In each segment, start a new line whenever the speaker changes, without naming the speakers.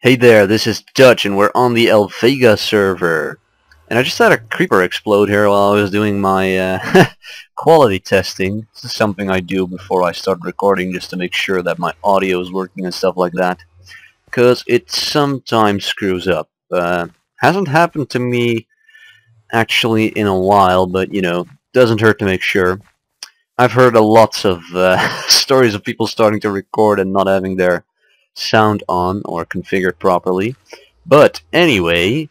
Hey there, this is Dutch and we're on the Alvega server. And I just had a creeper explode here while I was doing my quality testing. This is something I do before I start recording just to make sure that my audio is working and stuff like that. Because it sometimes screws up. Hasn't happened to me actually in a while, but you know, doesn't hurt to make sure. I've heard lots of stories of people starting to record and not having their sound on or configured properly. But anyway,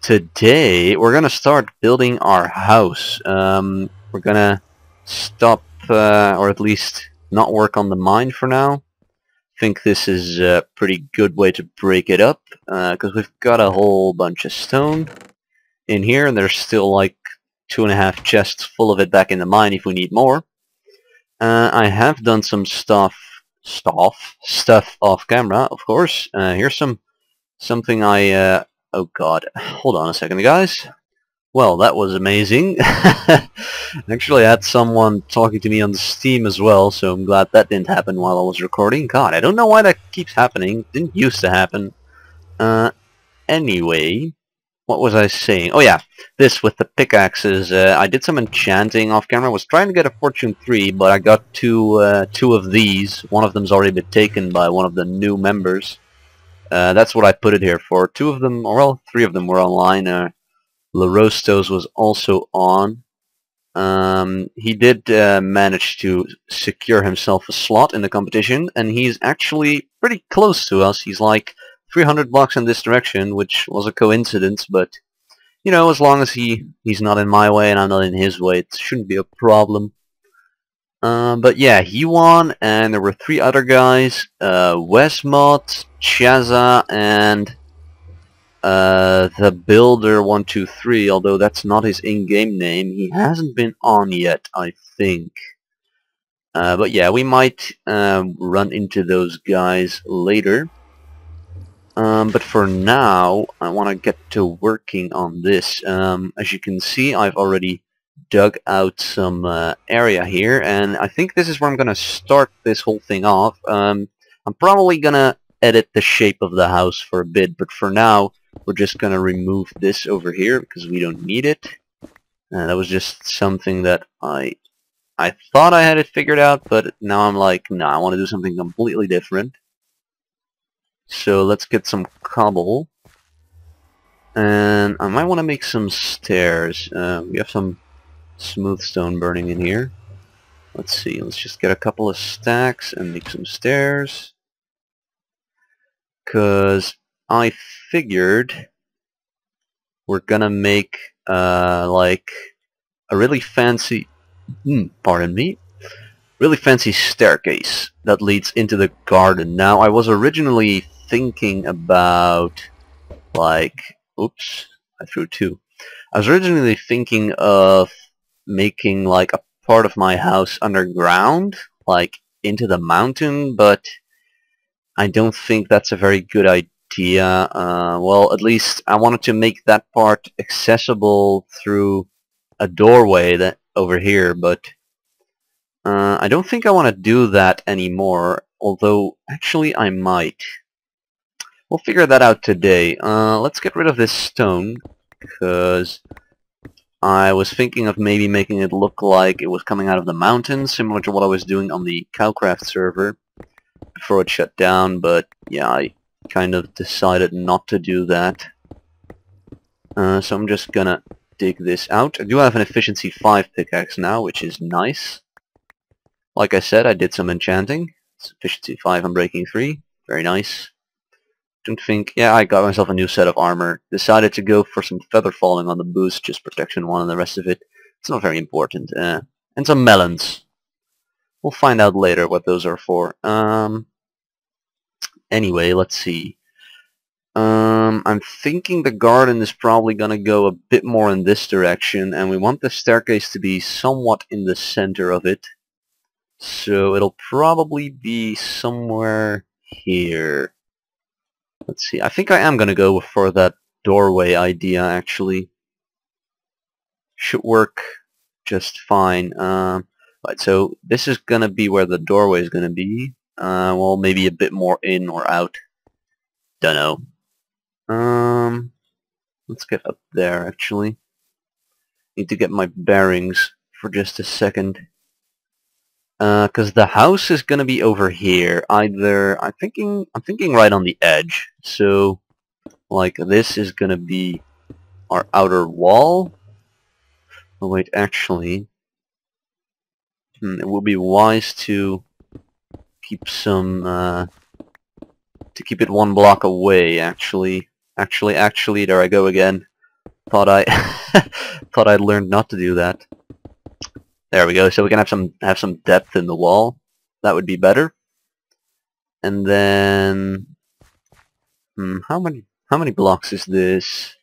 today we're gonna start building our house. We're gonna stop, or at least not work on the mine for now. I think this is a pretty good way to break it up, because we've got a whole bunch of stone in here, and there's still like 2.5 chests full of it back in the mine if we need more. I have done some stuff off camera, of course. Here's something I oh god, hold on a second, guys. Well, that was amazing. Actually, I had someone talking to me on Steam as well, so I'm glad that didn't happen while I was recording. God, I don't know why that keeps happening. Didn't used to happen. Anyway, what was I saying? Oh yeah, this with the pickaxes. I did some enchanting off camera. I was trying to get a Fortune 3, but I got two of these. One of them's already been taken by one of the new members. That's what I put it here for. Two of them, or well, three of them were online. LaRostos was also on. He did manage to secure himself a slot in the competition, and he's actually pretty close to us. He's like 300 blocks in this direction, which was a coincidence, but you know, as long as he's not in my way and I'm not in his way, it shouldn't be a problem. But yeah, he won, and there were 3 other guys, Wesmot, Chaza, and the Builder 123, although that's not his in-game name. He hasn't been on yet, I think. But yeah, we might run into those guys later. But for now, I want to get to working on this. As you can see, I've already dug out some area here, and I think this is where I'm going to start this whole thing off. I'm probably going to edit the shape of the house for a bit, but for now, we're just going to remove this over here because we don't need it. That was just something that I thought I had it figured out, but now I'm like, no, I want to do something completely different. So let's get some cobble, and I might want to make some stairs. We have some smooth stone burning in here. Let's see, let's just get a couple of stacks and make some stairs, because I figured we're gonna make like a really fancy, pardon me, really fancy staircase that leads into the garden. Now, I was originally thinking about, like, oops, I threw 2. I was originally thinking of making like a part of my house underground, like into the mountain, but I don't think that's a very good idea. Well, at least I wanted to make that part accessible through a doorway that over here, but I don't think I want to do that anymore, although actually I might. We'll figure that out today. Let's get rid of this stone, because I was thinking of maybe making it look like it was coming out of the mountain, similar to what I was doing on the Cowcraft server before it shut down, but yeah, I kind of decided not to do that. So I'm just gonna dig this out. I do have an efficiency 5 pickaxe now, which is nice. Like I said, I did some enchanting. It's efficiency 5 on breaking 3. Very nice. Don't think... yeah, I got myself a new set of armor. Decided to go for some feather falling on the boost, just protection 1, and the rest of it, it's not very important. And some melons. We'll find out later what those are for. Anyway, let's see. I'm thinking the garden is probably gonna go a bit more in this direction, and we want the staircase to be somewhat in the center of it. So it'll probably be somewhere here. Let's see, I think I am gonna go for that doorway idea, actually. Should work just fine. Right, so this is gonna be where the doorway is gonna be. Well, maybe a bit more in or out. Dunno. Let's get up there, actually. Need to get my bearings for just a second. Because the house is gonna be over here. Either I'm thinking right on the edge. So, like, this is gonna be our outer wall. Oh wait, actually, it would be wise to keep some, to keep it one block away. Actually, there I go again. Thought I, thought I'd learned not to do that. There we go. So we can have some depth in the wall. That would be better. And then, how many blocks is this?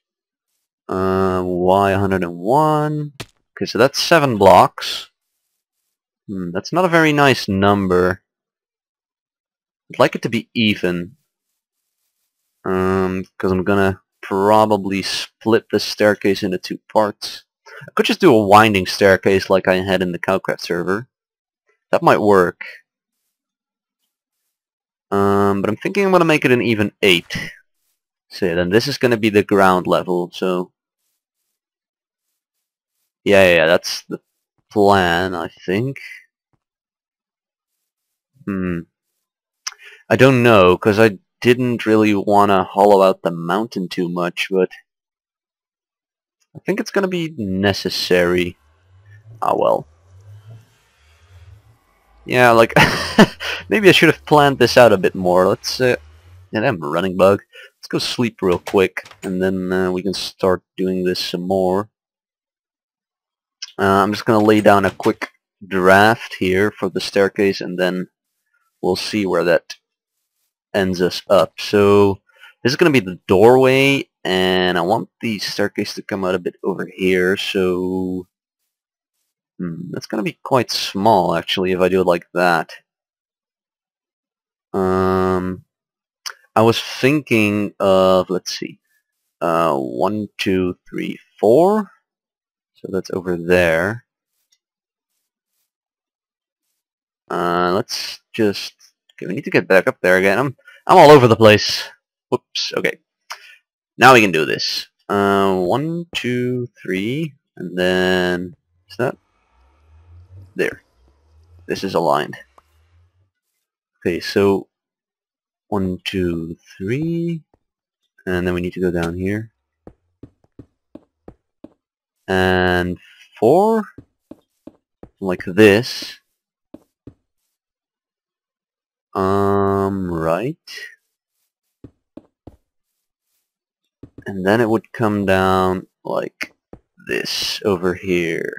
Y101. Okay, so that's 7 blocks. That's not a very nice number. I'd like it to be even. Because I'm gonna probably split the staircase into 2 parts. I could just do a winding staircase like I had in the Cowcraft server. That might work. But I'm thinking I'm gonna make it an even 8. So then this is gonna be the ground level, so... Yeah, that's the plan, I think. I don't know, because I didn't really want to hollow out the mountain too much, but I think it's going to be necessary. Ah, well. Yeah, like, maybe I should have planned this out a bit more. Let's, yeah, I'm a running bug. Let's go sleep real quick, and then we can start doing this some more. I'm just going to lay down a quick draft here for the staircase, and then we'll see where that ends us up. So this is going to be the doorway, and I want the staircase to come out a bit over here, so that's going to be quite small actually if I do it like that. I was thinking of, let's see, 1, 2, 3, 4, so that's over there. Let's just, okay, we need to get back up there again. I'm all over the place. Whoops, okay. Now we can do this. 1, 2, 3, and then is that there? This is aligned. Okay, so 1, 2, 3, and then we need to go down here, and 4, like this. Right, and then it would come down like this over here.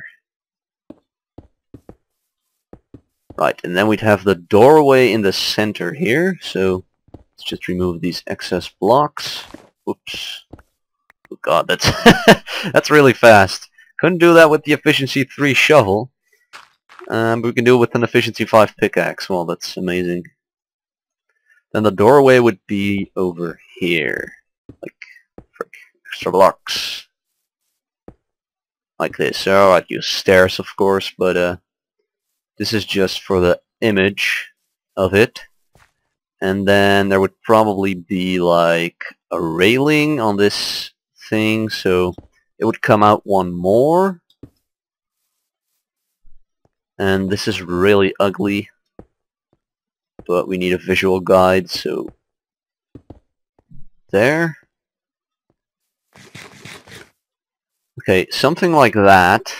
Right, and then we'd have the doorway in the center here, so let's just remove these excess blocks. Oops. Oh god, that's that's really fast. Couldn't do that with the efficiency 3 shovel. But we can do it with an efficiency 5 pickaxe. Well, that's amazing. Then the doorway would be over here. Like, frick, extra blocks. Like this. So I'd use stairs, of course, but this is just for the image of it. And then there would probably be like a railing on this thing, so it would come out one more. And this is really ugly, but we need a visual guide, so there. Okay, something like that.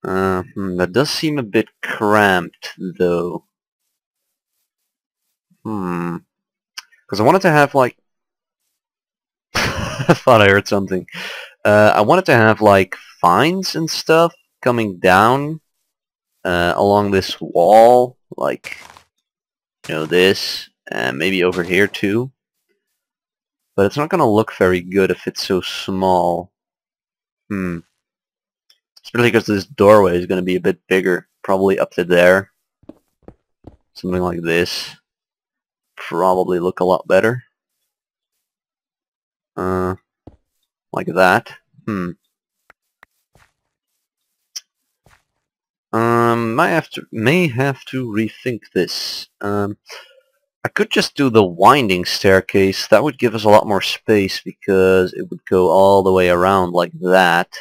That does seem a bit cramped, though. Because I wanted to have, like... I thought I heard something. I wanted to have, like, vines and stuff coming down along this wall, like, you know, this, and maybe over here, too. But it's not going to look very good if it's so small. Especially because this doorway is going to be a bit bigger, probably up to there. Something like this. Probably look a lot better. Like that. May have to rethink this. I could just do the winding staircase. That would give us a lot more space because it would go all the way around like that.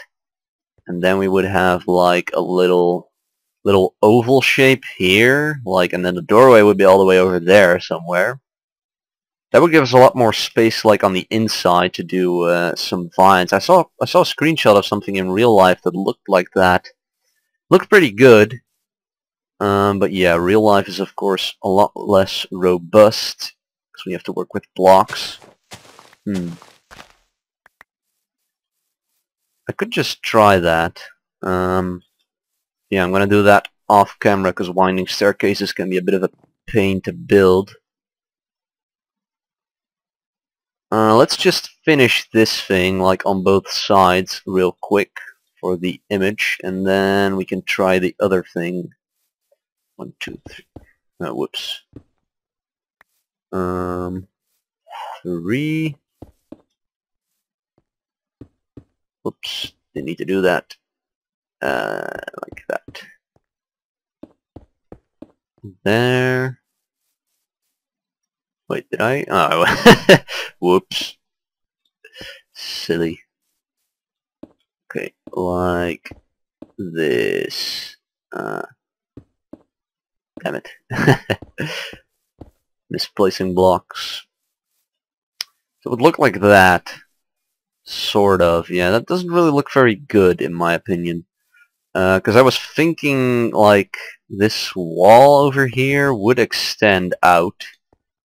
And then we would have like a little oval shape here, like, and then the doorway would be all the way over there somewhere. That would give us a lot more space, like on the inside, to do some vines. I saw a screenshot of something in real life that looked like that. Looked pretty good. But yeah, real life is of course a lot less robust because we have to work with blocks. I could just try that. Yeah, I'm gonna do that off camera because winding staircases can be a bit of a pain to build. Let's just finish this thing like on both sides real quick for the image, and then we can try the other thing. 1, 2, 3. Oh, whoops. 3. Whoops. Didn't need to do that. Like that. There. Wait, did I? Oh, whoops. Silly. Okay, like this. Damn it. Misplacing blocks. So it would look like that. Sort of. Yeah, that doesn't really look very good in my opinion. Because I was thinking like this wall over here would extend out.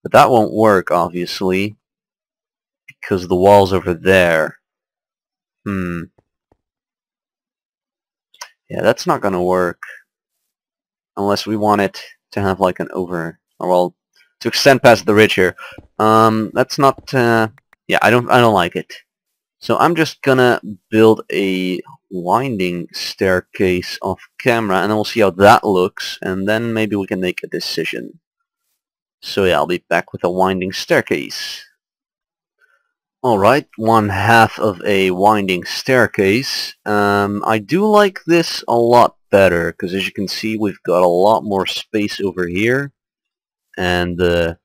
But that won't work, obviously. Because the wall's over there. Yeah, that's not gonna work. Unless we want it to have like an over, or well, to extend past the ridge here. That's not, yeah, I don't like it. So I'm just gonna build a winding staircase off camera, and then we'll see how that looks, and then maybe we can make a decision. So yeah, I'll be back with a winding staircase. Alright, 1/2 of a winding staircase. I do like this a lot better, because as you can see we've got a lot more space over here, and the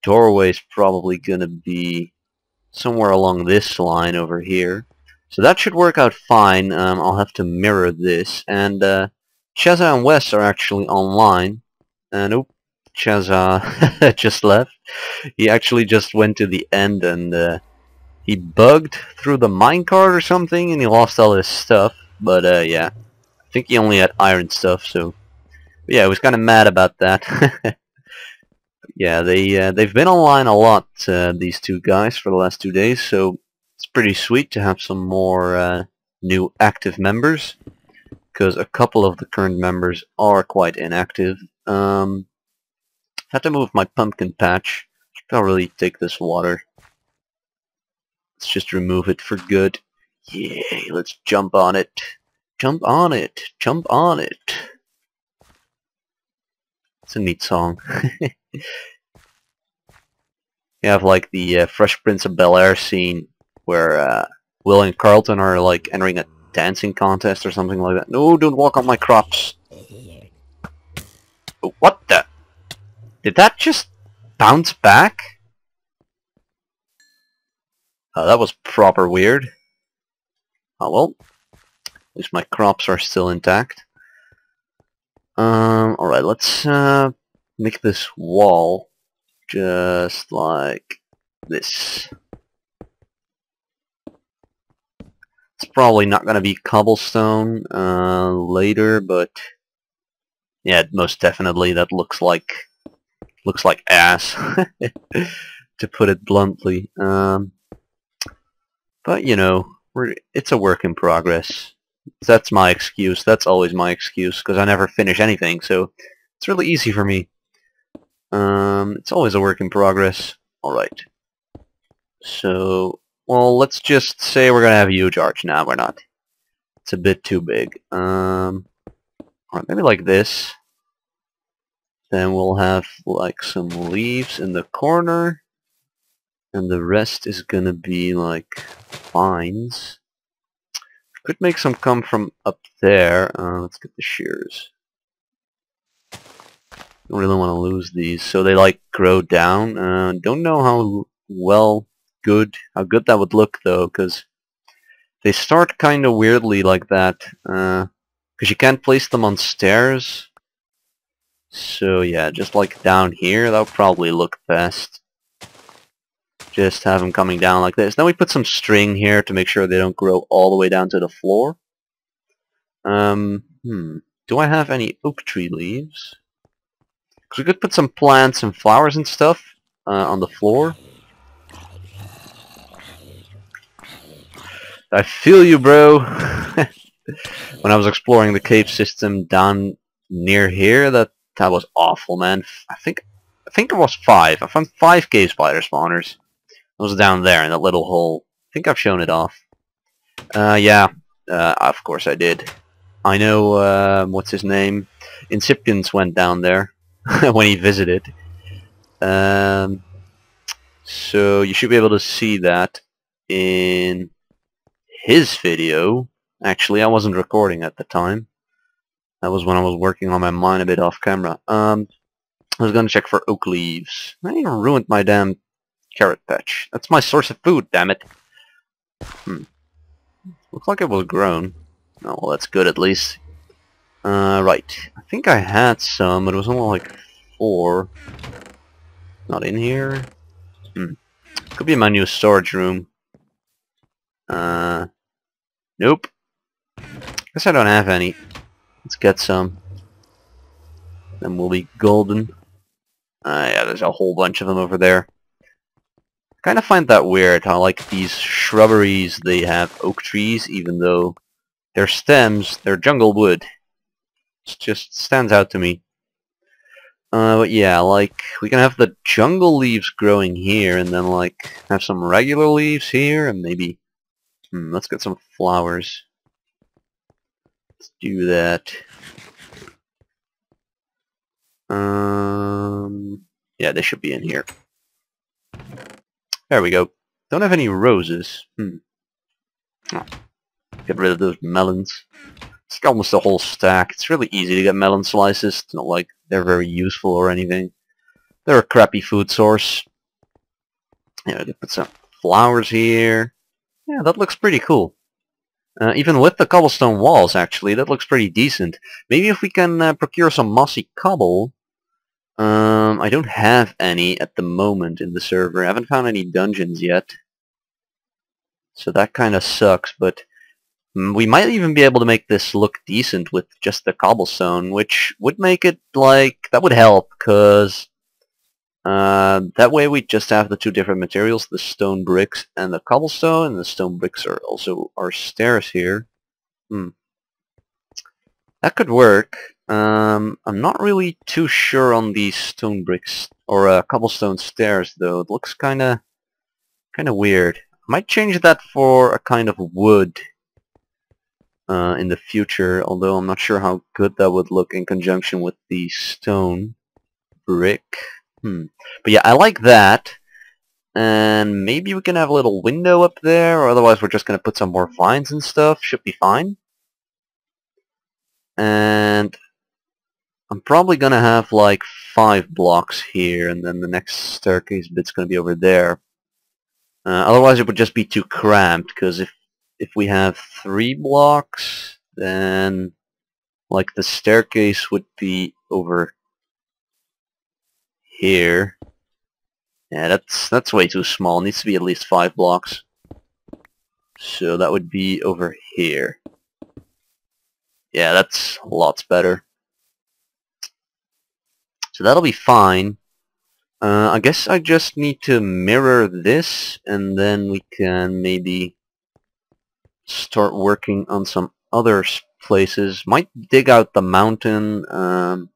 doorway is probably going to be somewhere along this line over here. So that should work out fine. I'll have to mirror this, and Cheza and Wes are actually online, and oh, Cheza just left. He actually just went to the end and he bugged through the minecart or something, and he lost all his stuff. But yeah, I think he only had iron stuff. So yeah, I was kind of mad about that. Yeah, they've been online a lot, these two guys, for the last 2 days. So it's pretty sweet to have some more new active members, because a couple of the current members are quite inactive. Had to move my pumpkin patch. Should probably take this water. Let's just remove it for good. Yay, let's jump on it. Jump on it. Jump on it. It's a neat song. You have like the Fresh Prince of Bel-Air scene where Will and Carlton are like entering a dancing contest or something like that. No, don't walk on my crops. What the? Did that just bounce back? Oh, that was proper weird. Oh well, at least my crops are still intact. Alright, let's make this wall just like this. It's probably not going to be cobblestone later, but yeah, most definitely that looks like ass, to put it bluntly. But you know, it's a work in progress. That's my excuse. That's always my excuse, because I never finish anything, so it's really easy for me. It's always a work in progress. Alright. So, well, let's just say we're gonna have a huge arch. Nah, we're not. It's a bit too big. Alright, maybe like this. Then we'll have like some leaves in the corner. And the rest is gonna be like vines. Could make some come from up there. Let's get the shears. Don't really want to lose these. So they like grow down. Don't know how how good that would look though, because they start kind of weirdly like that. Because you can't place them on stairs. So yeah, just like down here, that would probably look best. Just have them coming down like this. Then we put some string here to make sure they don't grow all the way down to the floor. Do I have any oak tree leaves? Because we could put some plants and flowers and stuff on the floor. I feel you, bro. When I was exploring the cave system down near here, that was awful, man. I think it was 5. I found 5 cave spider spawners. It was down there in that little hole. I think I've shown it off. Yeah. Of course I did. I know, what's his name? Incipients went down there when he visited. So you should be able to see that in his video. Actually, I wasn't recording at the time. That was when I was working on my mine a bit off camera. I was gonna check for oak leaves. I even ruined my damn carrot patch. That's my source of food, damn it. Looks like it was grown. Oh, well, that's good at least. Right. I think I had some, but it was only like 4. Not in here. Could be in my new storage room. Nope. Guess I don't have any. Let's get some. Then we'll be golden. Yeah, there's a whole bunch of them over there. I kind of find that weird how, like, these shrubberies, they have oak trees, even though their stems, they're jungle wood. It just stands out to me. But yeah, like, we can have the jungle leaves growing here, and then, like, have some regular leaves here, and maybe... let's get some flowers. Let's do that. Yeah, they should be in here. There we go. Don't have any roses. Oh, get rid of those melons. It's almost a whole stack. It's really easy to get melon slices. It's not like they're very useful or anything. They're a crappy food source. Yeah, I could put some flowers here. Yeah, that looks pretty cool. Even with the cobblestone walls, actually, that looks pretty decent. Maybe if we can procure some mossy cobble. I don't have any at the moment in the server. I haven't found any dungeons yet. So that kind of sucks, but we might even be able to make this look decent with just the cobblestone, which would make it, like, that would help, because that way we just have the 2 different materials, the stone bricks and the cobblestone, and the stone bricks are also our stairs here. That could work. I'm not really too sure on these stone bricks or cobblestone stairs though. It looks kind of weird. I might change that for a kind of wood in the future, although I'm not sure how good that would look in conjunction with the stone brick. But yeah, I like that. And maybe we can have a little window up there, or otherwise we're just going to put some more vines and stuff. Should be fine. And I'm probably going to have like 5 blocks here, and then the next staircase bit's going to be over there. Otherwise it would just be too cramped, because if we have 3 blocks, then like the staircase would be over here. Yeah, that's way too small. It needs to be at least 5 blocks. So that would be over here. Yeah, that's lots better. So that'll be fine. I guess I just need to mirror this, and then we can maybe start working on some other places. Might dig out the mountain, or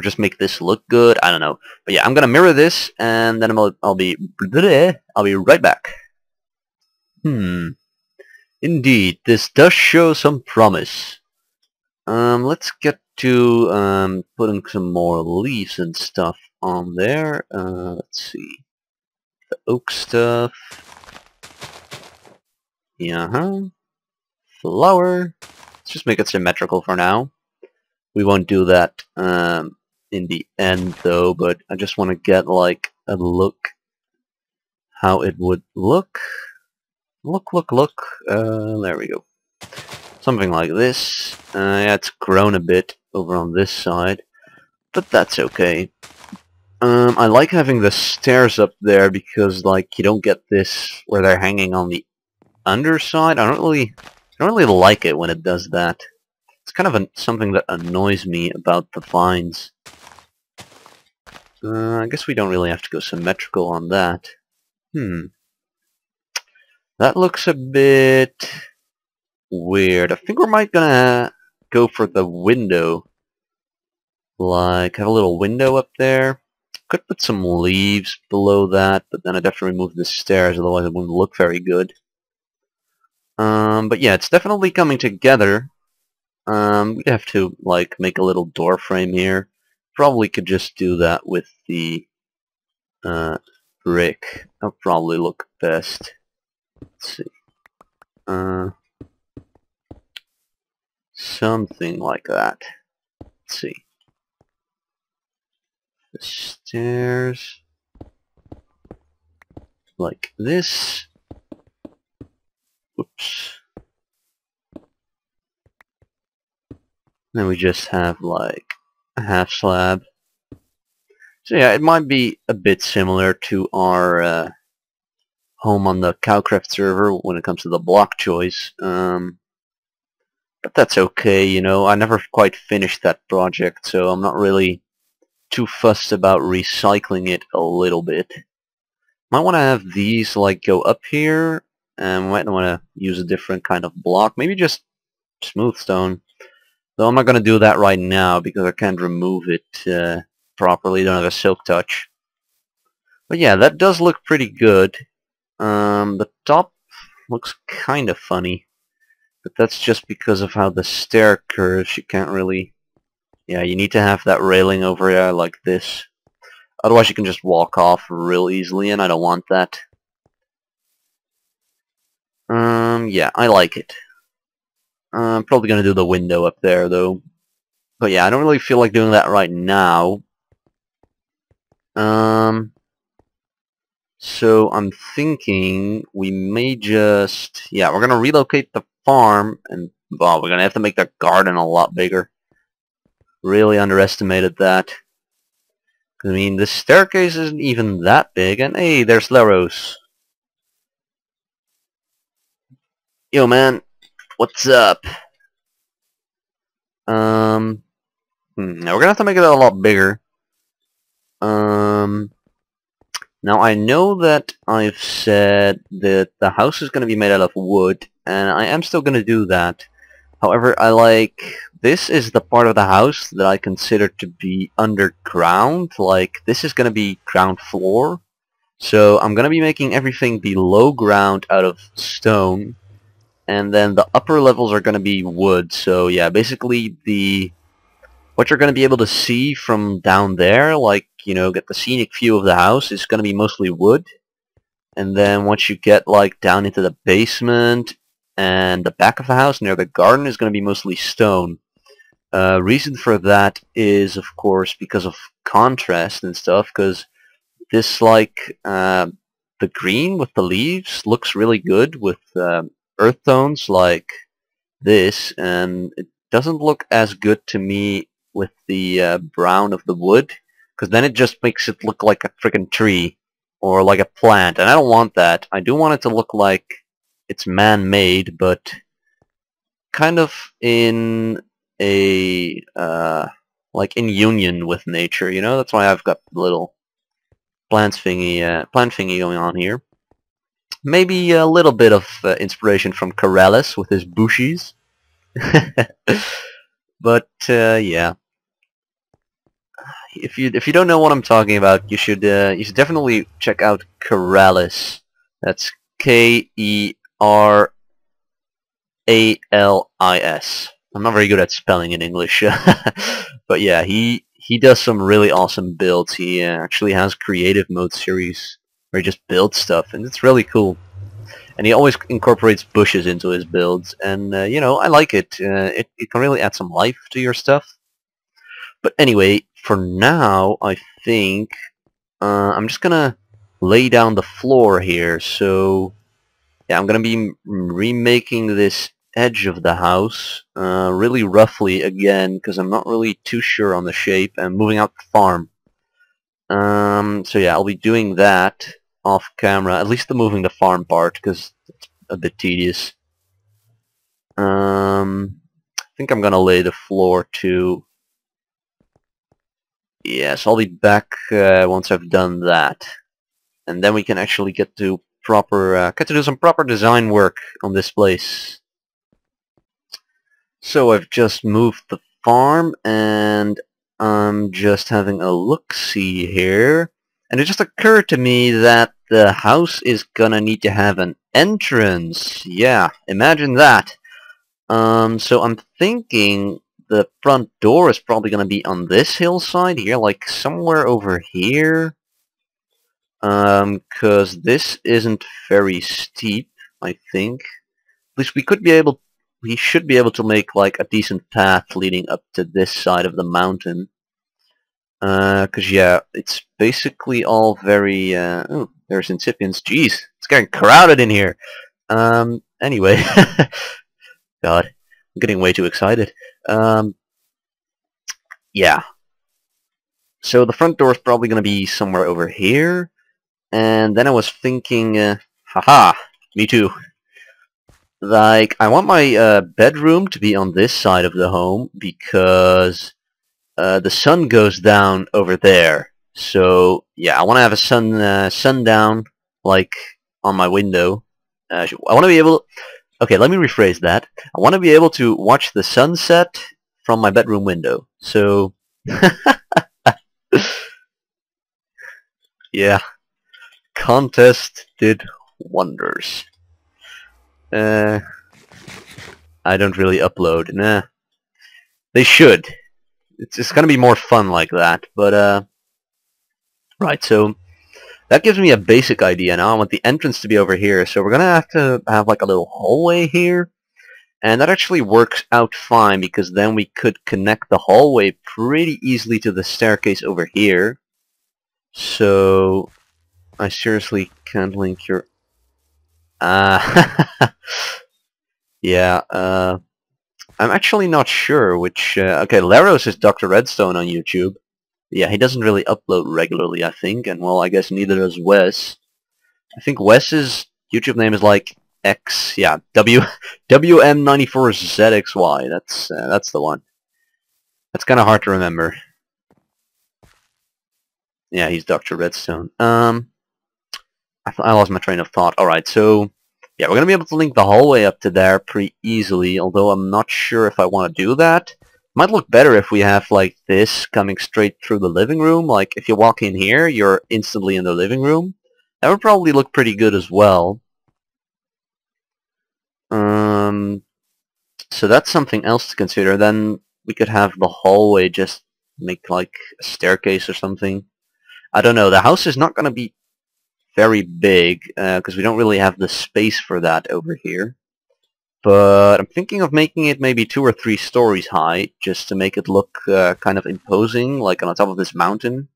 just make this look good. I don't know. But yeah, I'm gonna mirror this, and then I'll be right back. Indeed, this does show some promise. Let's get to putting some more leaves and stuff on there. Let's see. The oak stuff. Yeah, flower. Let's just make it symmetrical for now. We won't do that in the end though, but I just want to get like a look how it would look. Look. There we go. Something like this. Yeah, it's grown a bit over on this side, but that's okay. I like having the stairs up there because like you don't get this where they're hanging on the underside. I don't really like it when it does that. It's kind of something that annoys me about the vines. I guess we don't really have to go symmetrical on that. That looks a bit weird. I think we might gonna go for the window. Like, have a little window up there. Could put some leaves below that, but then I'd have to remove the stairs, otherwise it wouldn't look very good. But yeah, it's definitely coming together. We'd have to, like, make a little door frame here. Probably could just do that with the brick. That'll probably look best. Let's see. Something like that. Let's see. The stairs. Like this. Oops. Then we just have like a half slab. So yeah, it might be a bit similar to our home on the Cowcraft server when it comes to the block choice. But that's okay, you know. I never quite finished that project, so I'm not really too fussed about recycling it a little bit. Might want to have these like go up here, and might want to use a different kind of block. Maybe just smooth stone. Though I'm not going to do that right now because I can't remove it properly. Don't have a silk touch. But yeah, that does look pretty good. The top looks kind of funny. But that's just because of how the stair curves. You can't really... Yeah, you need to have that railing over there like this. Otherwise you can just walk off real easily, and I don't want that. Yeah, I like it. I'm probably going to do the window up there, though. But yeah, I don't really feel like doing that right now. So I'm thinking we may just... Yeah, we're going to relocate the farm, and well, we're going to have to make the garden a lot bigger. Really underestimated that. I mean, the staircase isn't even that big, and hey, there's Laros. Yo, man, what's up? Now we're gonna have to make it a lot bigger. Now I know that I've said that the house is gonna be made out of wood, and I am still gonna do that. However, this is the part of the house that I consider to be underground. Like, this is gonna be ground floor. So I'm gonna be making everything below ground out of stone. And then the upper levels are gonna be wood. So yeah, basically what you're gonna be able to see from down there, like, you know, get the scenic view of the house, is gonna be mostly wood. And then once you get like down into the basement and the back of the house near the garden is gonna be mostly stone. Reason for that is, of course, because of contrast and stuff, because this, like, the green with the leaves looks really good with earth tones like this, and it doesn't look as good to me with the brown of the wood, because then it just makes it look like a freaking tree or like a plant, and I don't want that. I do want it to look like it's man-made, but kind of in a like in union with nature, you know. That's why I've got the little plant thingy going on here. Maybe a little bit of inspiration from Corellis with his bushes. But yeah, if you don't know what I'm talking about, you should definitely check out Corellis. That's K-E-R-A-L-I-S. I'm not very good at spelling in English, but yeah, he does some really awesome builds. He actually has creative mode series where he just builds stuff, and it's really cool. And he always incorporates bushes into his builds, and you know, I like it. It can really add some life to your stuff. But anyway, for now, I think I'm just gonna lay down the floor here. So yeah, I'm gonna be remaking this edge of the house really roughly again, because I'm not really too sure on the shape, and moving out the farm. So yeah, I'll be doing that off camera, at least the moving the farm part, because it's a bit tedious. I think I'm gonna lay the floor too. Yes, I'll be back once I've done that, and then we can actually get to do some proper design work on this place. So I've just moved the farm, and I'm just having a look-see here, and it just occurred to me that the house is gonna need to have an entrance. Yeah, imagine that. So I'm thinking the front door is probably gonna be on this hillside here, like somewhere over here. 'Cause this isn't very steep, I think. At least we should be able to make like a decent path leading up to this side of the mountain. 'Cause yeah, it's basically all very, oh, there's incipients. Jeez, it's getting crowded in here. Anyway, God, I'm getting way too excited. Yeah. So the front door is probably going to be somewhere over here. And then I was thinking, haha, me too. Like, I want my bedroom to be on this side of the home because the sun goes down over there. So yeah, I want to have a sundown like on my window. I want to be able. Okay, let me rephrase that. I want to be able to watch the sunset from my bedroom window. So yeah, contest did wonders. I don't really upload. Nah, they should. It's gonna be more fun like that. But right. So that gives me a basic idea. Now I want the entrance to be over here. So we're gonna have to have like a little hallway here. And that actually works out fine because then we could connect the hallway pretty easily to the staircase over here. So I seriously can't link your... yeah, I'm actually not sure which... okay, Laros is Dr. Redstone on YouTube. Yeah, he doesn't really upload regularly, I think, and well, I guess neither does Wes. I think Wes's YouTube name is like X, yeah, WM94ZXY. That's the one. That's kind of hard to remember. Yeah, he's Dr. Redstone. I lost my train of thought. All right, so yeah, we're gonna be able to link the hallway up to there pretty easily. Although I'm not sure if I want to do that. Might look better if we have like this coming straight through the living room. Like if you walk in here, you're instantly in the living room. That would probably look pretty good as well. So that's something else to consider. Then we could have the hallway just make like a staircase or something. I don't know. The house is not going to be very big because we don't really have the space for that over here. But I'm thinking of making it maybe 2 or 3 stories high just to make it look kind of imposing, like on top of this mountain.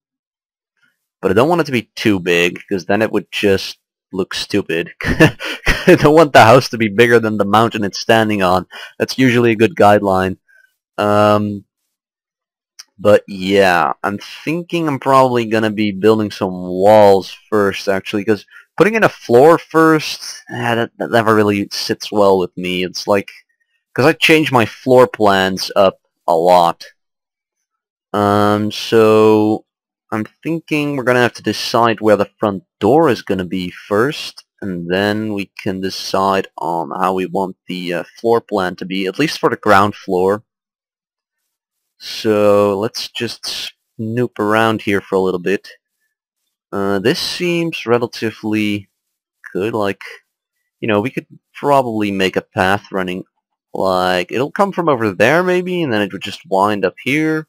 But I don't want it to be too big because then it would just look stupid. I don't want the house to be bigger than the mountain it's standing on. That's usually a good guideline. But yeah, I'm thinking I'm probably going to be building some walls first, actually, because putting in a floor first, that never really sits well with me. It's like, because I change my floor plans up a lot. So I'm thinking we're going to have to decide where the front door is going to be first, and then we can decide on how we want the floor plan to be, at least for the ground floor. So let's just snoop around here for a little bit. This seems relatively good, like, you know, we could probably make a path running, like, it'll come from over there maybe, and then it would just wind up here.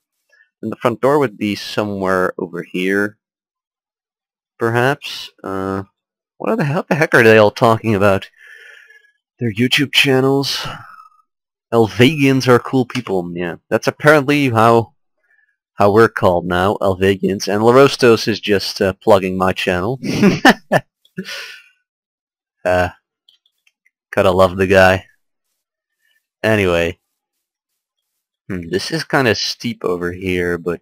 And the front door would be somewhere over here, perhaps. What the heck are they all talking about? Their YouTube channels? Alvegians are cool people. Yeah, that's apparently how how we're called now, Alvegians, and Larostos is just plugging my channel. Gotta love the guy. Anyway, this is kind of steep over here, but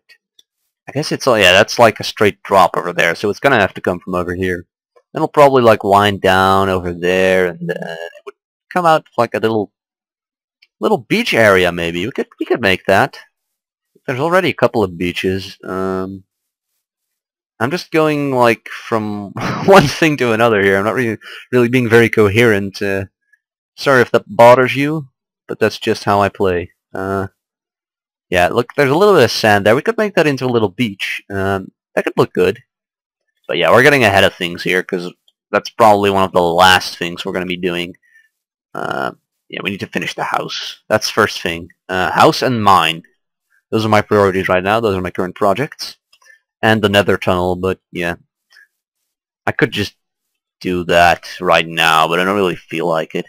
I guess it's all, yeah, that's like a straight drop over there, so it's gonna have to come from over here. Then it'll probably like wind down over there, and then it would come out like a little beach area. Maybe we could make that. There's already a couple of beaches. I'm just going like from one thing to another here. I'm not really being very coherent. Sorry if that bothers you, but that's just how I play. Yeah, look, there's a little bit of sand there. We could make that into a little beach. That could look good. But yeah, we're getting ahead of things here, because that's probably one of the last things we're going to be doing. Yeah, we need to finish the house. That's first thing. House and mine. Those are my priorities right now. Those are my current projects. And the nether tunnel, but yeah. I could just do that right now, but I don't really feel like it.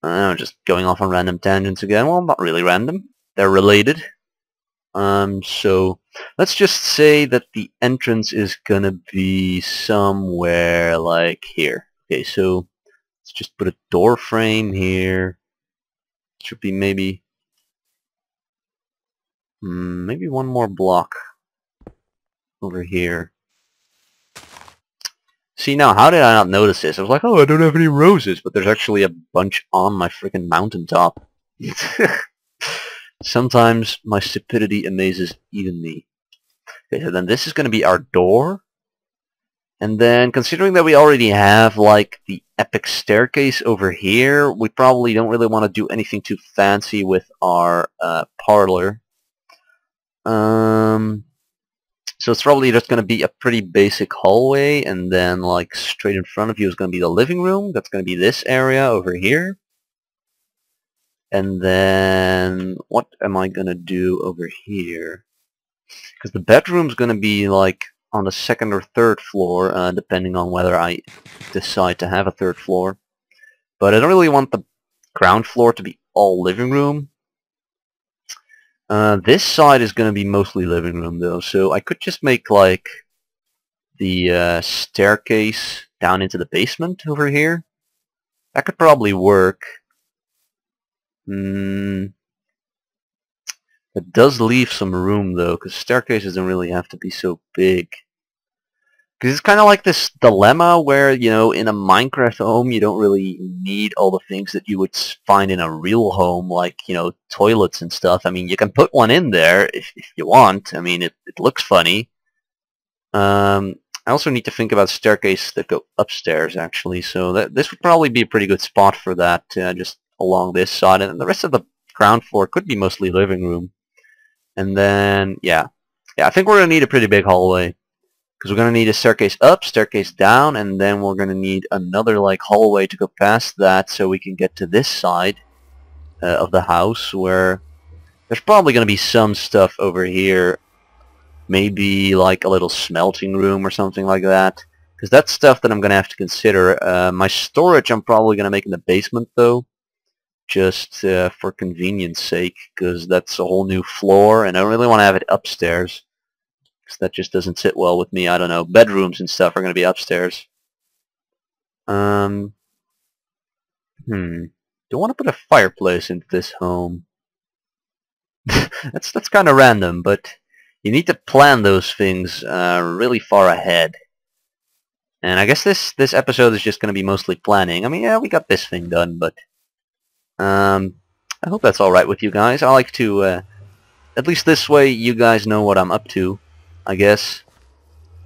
I'm just going off on random tangents again. Well, not really random. They're related. So let's just say that the entrance is gonna be somewhere like here. Okay, so let's just put a door frame here. Should be maybe one more block over here. See, now, how did I not notice this? I was like, oh, I don't have any roses, but there's actually a bunch on my freaking mountaintop. Sometimes my stupidity amazes even me. Okay, so then this is going to be our door. And then, considering that we already have, like, the epic staircase over here, we probably don't really want to do anything too fancy with our parlor. So it's probably just going to be a pretty basic hallway, and then, like, straight in front of you is going to be the living room. That's going to be this area over here. And then, what am I going to do over here? Because the bedroom's going to be, like, on the second or third floor, depending on whether I decide to have a third floor. But I don't really want the ground floor to be all living room. This side is going to be mostly living room, though, so I could just make, like, the staircase down into the basement over here. That could probably work. It does leave some room, though, because staircases don't really have to be so big. Because it's kind of like this dilemma where, you know, in a Minecraft home, you don't really need all the things that you would find in a real home, like, you know, toilets and stuff. I mean, you can put one in there if you want. I mean, it looks funny. I also need to think about staircases that go upstairs, actually. So this would probably be a pretty good spot for that, just along this side. And the rest of the ground floor could be mostly living room. And then, yeah, I think we're going to need a pretty big hallway. Because we're going to need a staircase up, staircase down, and then we're going to need another, like, hallway to go past that so we can get to this side of the house, where there's probably going to be some stuff over here. Maybe, like, a little smelting room or something like that. Because that's stuff that I'm going to have to consider. My storage I'm probably going to make in the basement, though. Just for convenience sake, because that's a whole new floor, and I don't really want to have it upstairs. Because that just doesn't sit well with me. I don't know. Bedrooms and stuff are going to be upstairs. Do I want to put a fireplace into this home? That's kind of random, but you need to plan those things really far ahead. And I guess this episode is just going to be mostly planning. I mean, yeah, we got this thing done, but I hope that's all right with you guys. I like to, at least this way, you guys know what I'm up to. I guess,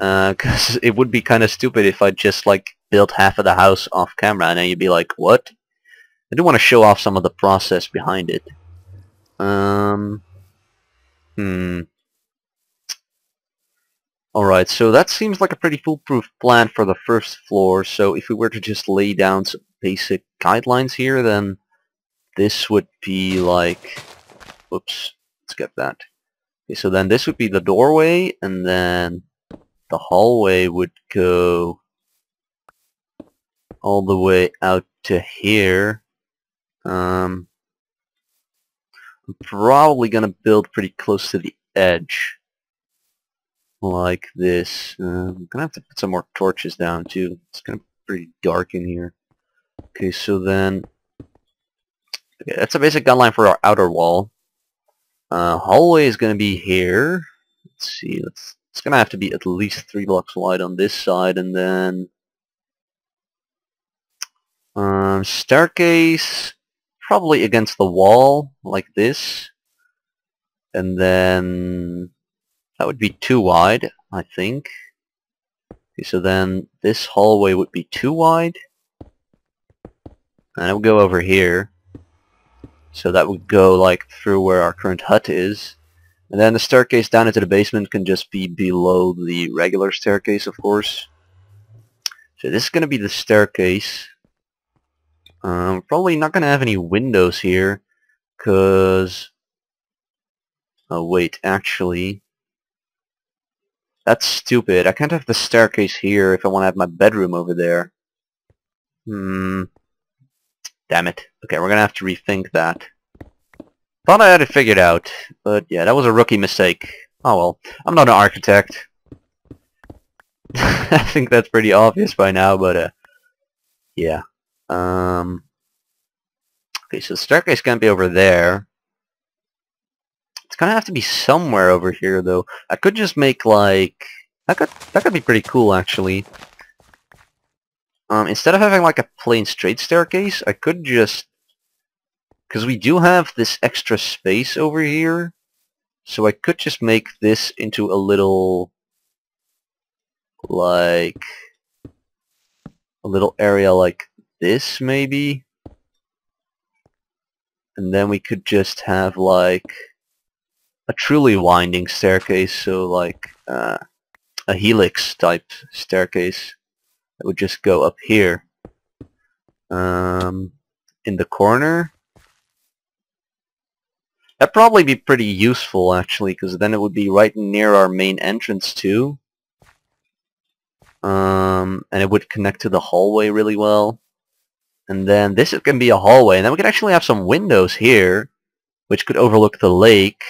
because it would be kind of stupid if I just, like, built half of the house off camera, and then you'd be like, what? I do want to show off some of the process behind it. Alright, so that seems like a pretty foolproof plan for the first floor, so if we were to just lay down some basic guidelines here, then this would be like, whoops, let's get that. Okay, so then this would be the doorway, and then the hallway would go all the way out to here. I'm probably going to build pretty close to the edge. Like this. I'm gonna have to put some more torches down too. It's gonna be pretty dark in here. Okay, so then... Okay, that's a basic gun line for our outer wall. Hallway is gonna be here. Let's see, it's gonna have to be at least 3 blocks wide on this side, and then... staircase, probably against the wall, like this. And then... that would be too wide, I think. Okay, so then this hallway would be too wide. And it would go over here. So that would go like through where our current hut is. And then the staircase down into the basement can just be below the regular staircase, of course. So this is going to be the staircase. Probably not going to have any windows here, because... oh wait, actually... that's stupid. I can't have the staircase here if I want to have my bedroom over there. Damn it. Okay, we're gonna have to rethink that. Thought I had it figured out, but yeah, that was a rookie mistake. Oh well, I'm not an architect. I think that's pretty obvious by now, but yeah. Okay, so the staircase can't be over there. It's gonna have to be somewhere over here, though. I could just make like that could be pretty cool, actually. Instead of having like a plain straight staircase, I could just, because we do have this extra space over here, so I could just make this into a little, like, a little area like this, maybe. And then we could just have like a truly winding staircase, so like a helix type staircase that would just go up here in the corner. That'd probably be pretty useful, actually, because then it would be right near our main entrance too, and it would connect to the hallway really well. And then this is going to be a hallway, and then we could actually have some windows here which could overlook the lake.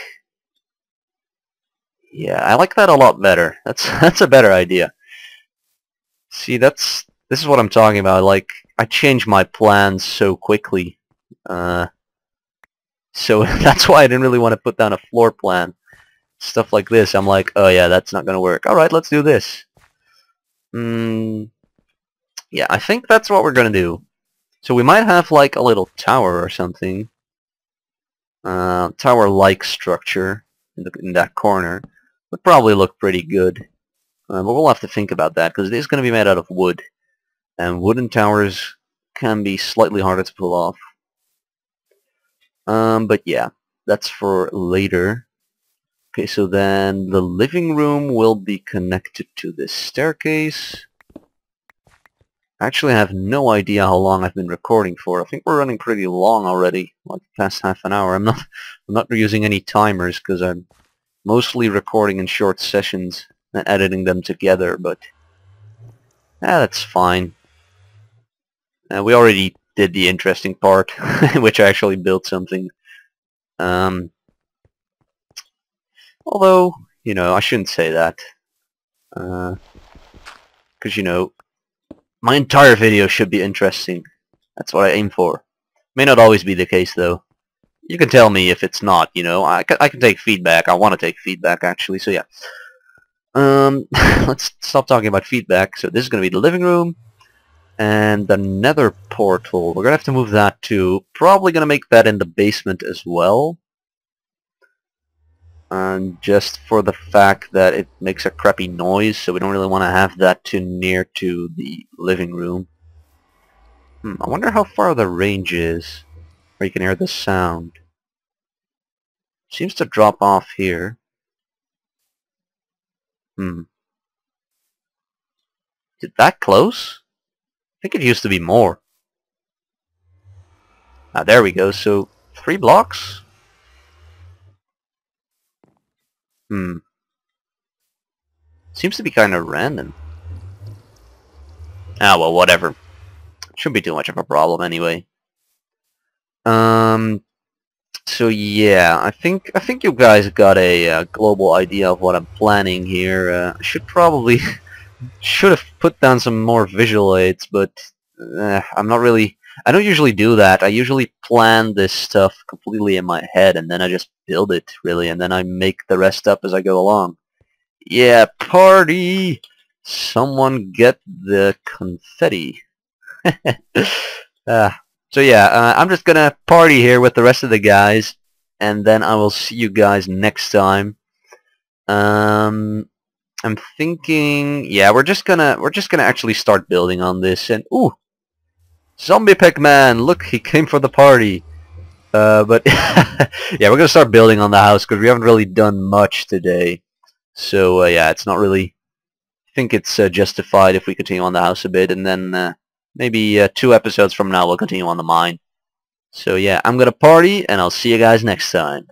Yeah, I like that a lot better. That's a better idea. See, this is what I'm talking about. Like, I change my plans so quickly. So that's why I didn't really want to put down a floor plan. Stuff like this, I'm like, oh yeah, that's not gonna work. Alright, let's do this. Yeah, I think that's what we're gonna do. So we might have like a little tower or something. Tower-like structure in that corner. Would probably look pretty good. But we'll have to think about that, because it is going to be made out of wood. And wooden towers can be slightly harder to pull off. But yeah, that's for later. Okay, so then the living room will be connected to this staircase. I actually have no idea how long I've been recording for. I think we're running pretty long already, like past half an hour. I'm not using any timers because I'm mostly recording in short sessions and editing them together, but that's fine. We already did the interesting part, which I actually built something. Although, you know, I shouldn't say that. Because, you know, my entire video should be interesting. That's what I aim for. May not always be the case, though. You can tell me if it's not, you know. I can take feedback. I want to take feedback, actually, so yeah. Let's stop talking about feedback. So this is going to be the living room. And the nether portal. We're going to have to move that too. Probably going to make that in the basement as well. And just for the fact that it makes a crappy noise, so we don't really want to have that too near to the living room. I wonder how far the range is, where you can hear the sound. Seems to drop off here. Is it that close? I think it used to be more. Ah, there we go. So 3 blocks? Seems to be kind of random. Ah, well, whatever. Shouldn't be too much of a problem anyway. So yeah, I think you guys got a global idea of what I'm planning here. I should probably should have put down some more visual aids, but I'm not really. I don't usually do that. I usually plan this stuff completely in my head, and then I just build it really, and then I make the rest up as I go along. Yeah, party! Someone get the confetti. uh, so yeah, I'm just gonna party here with the rest of the guys, and then I will see you guys next time. I'm thinking, yeah, we're just gonna actually start building on this. And ooh, Zombie Pac-Man! Look, he came for the party. But yeah, we're gonna start building on the house because we haven't really done much today. So yeah, it's not really. I think it's justified if we continue on the house a bit, and then maybe 2 episodes from now we'll continue on the mine. So yeah, I'm gonna party, and I'll see you guys next time.